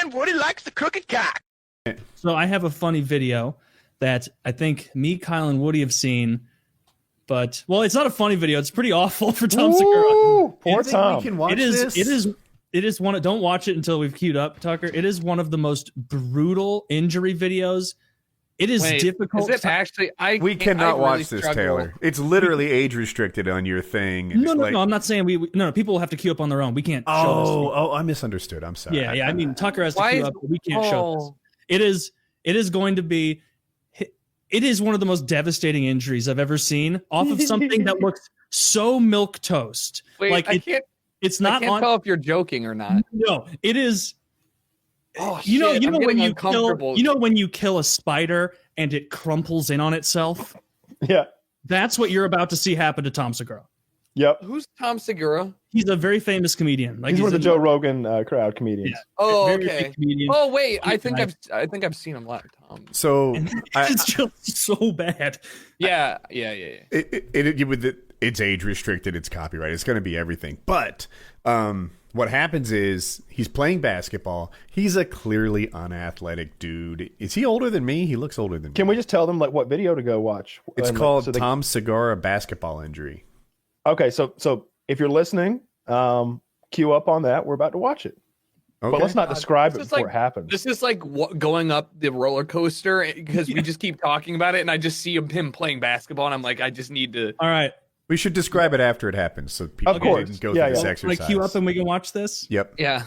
and Woody likes the crooked cock. So I have a funny video that I think me, Kyle, and Woody have seen. But, well, it's not a funny video. It's pretty awful for Tom Segura. Poor Tom. We can watch It is. this? It is one. Don't watch it until we've queued up, Tucker. It is one of the most brutal injury videos. It is difficult. Is it actually? We cannot watch really this, struggle. Taylor. It's literally age restricted on your thing. And No, I'm not saying we. No, people will have to queue up on their own. We can't. Oh, I misunderstood. I'm sorry. Yeah. I mean, Tucker has to queue up, but we can't show this. It is going to be. It is one of the most devastating injuries I've ever seen off of something that looks so milquetoast. Wait, like I can't. It's not. I can't tell if you're joking or not. No, it is. Oh, you know I'm when getting you kill. You know when you kill a spider and it crumples in on itself. Yeah. That's what you're about to see happen to Tom Segura. Yep. Who's Tom Segura? He's a very famous comedian. Like he's one of the Joe Rogan crowd comedians. Yeah. Oh, Very okay. big comedian. Oh, wait. I think I've seen him live, Tom. So It's just so bad. Yeah. It's age restricted. It's copyright. It's going to be everything. But what happens is he's playing basketball. He's a clearly unathletic dude. Is he older than me? He looks older than me. Can we just tell them like what video to go watch? It's called Tom Segura basketball injury. Okay, so if you're listening, queue up on that. We're about to watch it. Okay. But let's not describe it This is before it happens. This is like going up the roller coaster because we just keep talking about it, and I just see him playing basketball, and I'm like, I just need to. All right. We should describe it after it happens so people Of course. can go Yeah, through this yeah. exercise. Like queue up and we can watch this. Yep. Yeah.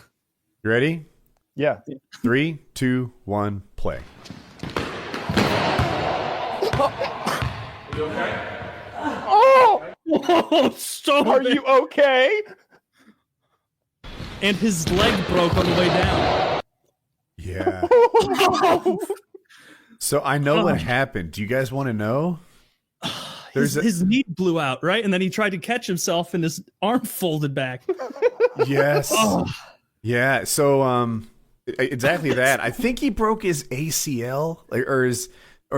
You ready? Yeah. 3, 2, 1, play. Oh, so Are bad. you okay? And his leg broke on the way down. Yeah. So I know what happened. Do you guys want to know? His knee blew out, right? And then he tried to catch himself and his arm folded back. Yes. Yeah. So exactly that. I think he broke his ACL or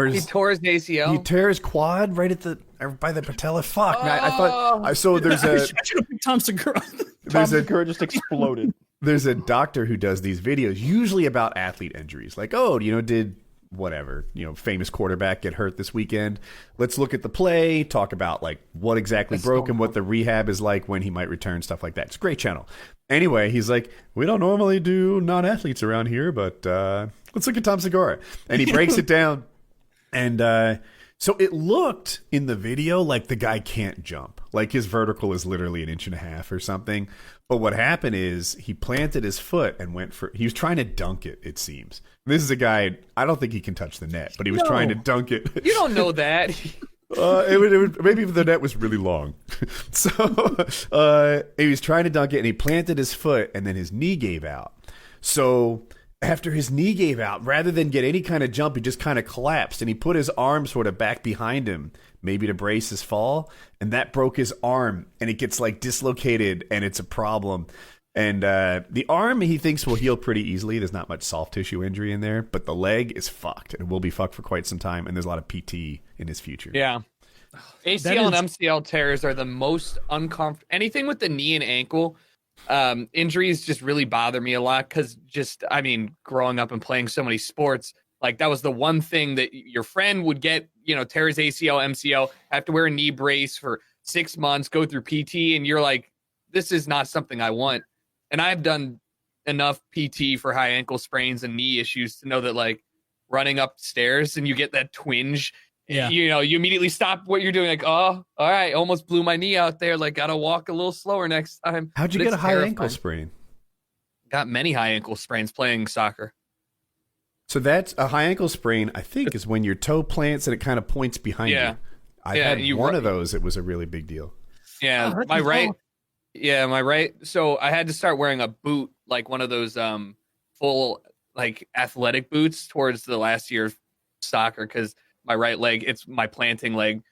He tore his ACL. he tear his quad right at by the patella. Fuck. I thought so. There's I should have picked Tom Segura. Tom Segura just exploded. There's a doctor who does these videos usually about athlete injuries. Like, oh, did whatever, famous quarterback get hurt this weekend? Let's look at the play, talk about like what exactly broke and what the rehab is like when he might return, stuff like that. It's a great channel. Anyway, he's like, we don't normally do non-athletes around here, but let's look at Tom Segura. And he breaks it down. And so it looked in the video like the guy can't jump. Like his vertical is literally 1.5 inches or something. But what happened is he planted his foot and he was trying to dunk it, it seems. This is a guy, I don't think he can touch the net, but he was trying to dunk it. You don't know that. It would, maybe the net was really long. So he was trying to dunk it and he planted his foot and then his knee gave out. So after his knee gave out, rather than get any kind of jump, he just kind of collapsed and he put his arm sort of back behind him, maybe to brace his fall. And that broke his arm and it gets like dislocated and it's a problem. And the arm he thinks will heal pretty easily. There's not much soft tissue injury in there, but the leg is fucked and will be fucked for quite some time. And there's a lot of PT in his future. Yeah. ACL and MCL tears are the most uncomfortable. Anything with the knee and ankle injuries just really bother me a lot because growing up and playing so many sports, like that was the one thing that your friend would get, tear his ACL, MCL, have to wear a knee brace for 6 months, go through PT, and you're like, this is not something I want. And I've done enough PT for high ankle sprains and knee issues to know that like running upstairs and you get that twinge, you immediately stop what you're doing. Like, oh, all right, almost blew my knee out there. Like, gotta walk a little slower next time. How'd you get a high ankle sprain? Got many high ankle sprains playing soccer. So that's a high ankle sprain, I think, is when your toe plants and it kind of points behind you. I had one of those. It was a really big deal. Yeah, my right. Yeah, my right. So I had to start wearing a boot, like one of those full like athletic boots towards the last year of soccer because my right leg, it's my planting leg.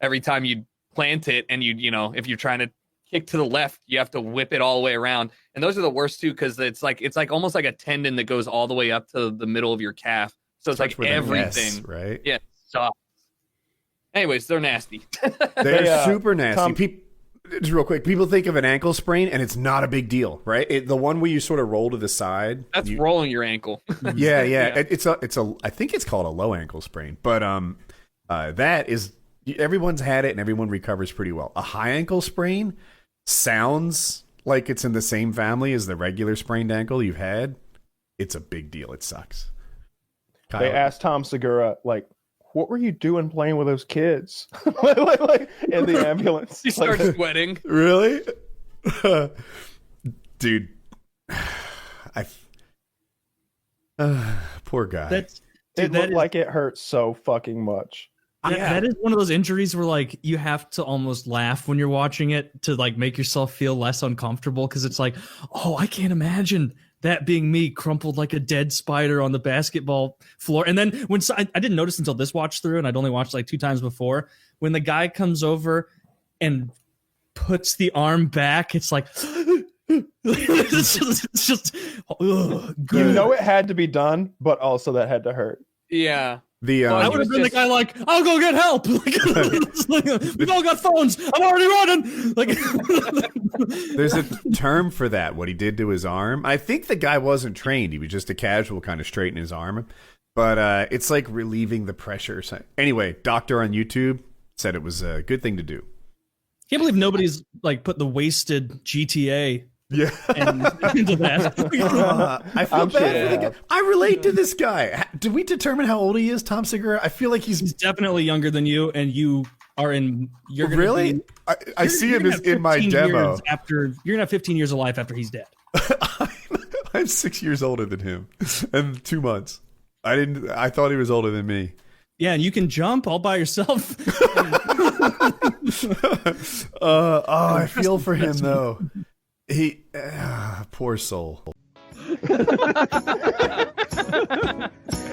Every time you plant it and if you're trying to kick to the left, you have to whip it all the way around. And those are the worst too because it's like almost like a tendon that goes all the way up to the middle of your calf. So it's like everything, right? Yeah, sucks. Anyways, they're nasty. They're super nasty. just real quick, people think of an ankle sprain and it's not a big deal, right? The one where you sort of roll to the side. That's rolling your ankle. Yeah. It's a. I think it's called a low ankle sprain, but that is everyone's had it and everyone recovers pretty well. A high ankle sprain sounds like it's in the same family as the regular sprained ankle you've had. It's a big deal. It sucks. Kyle. They asked Tom Segura, like, what were you doing playing with those kids? like, in the ambulance. He starts sweating. Really? Dude. Poor guy. It looked like it hurt so fucking much. That is one of those injuries where like you have to almost laugh when you're watching it to like make yourself feel less uncomfortable, because it's like, oh, I can't imagine that being me, crumpled like a dead spider on the basketball floor. And then when I didn't notice until this watch through, and I'd only watched like 2 times before, when the guy comes over and puts the arm back, it's like it's just good. You know it had to be done, but also that had to hurt. Yeah. I would have been the guy like, I'll go get help. We've all got phones. I'm already running. There's a term for that, what he did to his arm. I think the guy wasn't trained. He was just a casual kind of straighten his arm. But it's like relieving the pressure. Anyway, doctor on YouTube said it was a good thing to do. Can't believe nobody's like put the wasted GTA into that. I feel bad for the guy. I relate to this guy. Did we determine how old he is, Tom Segura? I feel like he's definitely younger than you, and you are in. You're gonna really. I see him as in my demo. You're gonna have 15 years of life after he's dead. I'm 6 years older than him, and 2 months. I thought he was older than me. Yeah, and you can jump all by yourself. I feel for him though. He, poor soul.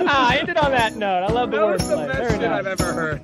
I ended on that note. I love the wordplay. That was the best shit I've ever heard.